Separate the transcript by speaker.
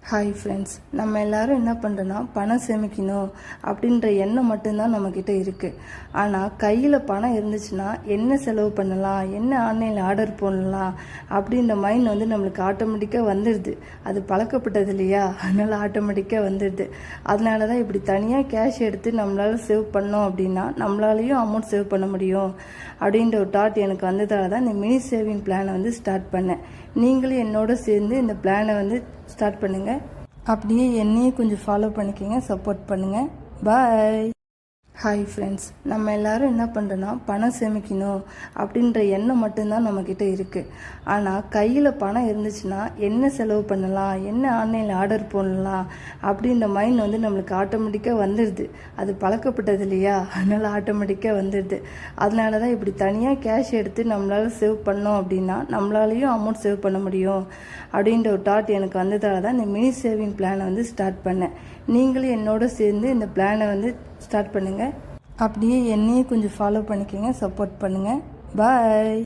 Speaker 1: Hi friends, நம்ம எல்லாரும் என்ன பண்ணுறோன்னா பணம் சேமிக்கணும் அப்படின்ற எண்ணம் மட்டும்தான் நம்மக்கிட்ட இருக்குது. ஆனால் கையில் பணம் இருந்துச்சுன்னா என்ன செலவு பண்ணலாம், என்ன ஆன்லைனில் ஆர்டர் பண்ணலாம் அப்படின்ற மைண்ட் நம்மளுக்கு ஆட்டோமேட்டிக்காக வந்துடுது. அது பழக்கப்பட்டது இல்லையா, அதனால் ஆட்டோமேட்டிக்காக வந்துடுது. அதனால தான் இப்படி தனியாக கேஷ் எடுத்து நம்மளால் சேவ் பண்ணோம் அப்படின்னா நம்மளாலையும் அமௌண்ட் சேவ் பண்ண முடியும் அப்படின்ற ஒரு தாட் எனக்கு வந்ததால தான் இந்த மினி சேவிங் பிளானை ஸ்டார்ட் பண்ணேன். நீங்களும் என்னோட சேர்ந்து இந்த பிளானை ஸ்டார்ட் பண்ணுங்கள். அப்படியே என்னையும் கொஞ்சம் ஃபாலோ பண்ணிக்கோங்க, சப்போர்ட் பண்ணுங்கள். பாய். ஹாய் ஃப்ரெண்ட்ஸ், நம்ம எல்லாரும் என்ன பண்ணுறோன்னா பணம் சேமிக்கணும் அப்படின்ற எண்ணம் மட்டும்தான் நம்மக்கிட்ட இருக்குது. ஆனால் கையில் பணம் இருந்துச்சுன்னா என்ன செலவு பண்ணலாம், என்ன ஆன்லைனில் ஆர்டர் பண்ணலாம் அப்படின்ற மைண்ட் நம்மளுக்கு ஆட்டோமேட்டிக்காக வந்துடுது. அது பழக்கப்பட்டது இல்லையா, அதனால் ஆட்டோமேட்டிக்காக வந்துடுது. அதனால தான் இப்படி தனியாக கேஷ் எடுத்து நம்மளால் சேவ் பண்ணோம் அப்படின்னா நம்மளாலையும் அமௌண்ட் சேவ் பண்ண முடியும் அப்படின்ற ஒரு தாட் எனக்கு வந்ததால தான் இந்த மினி சேவிங் பிளானை ஸ்டார்ட் பண்ணேன். நீங்களும் என்னோட சேர்ந்து இந்த பிளானை ஸ்டார்ட் பண்ணுங்கள். அப்படியே என்னையும் கொஞ்சம் ஃபாலோ பண்ணிக்கோங்க, சப்போர்ட் பண்ணுங்கள். பாய்.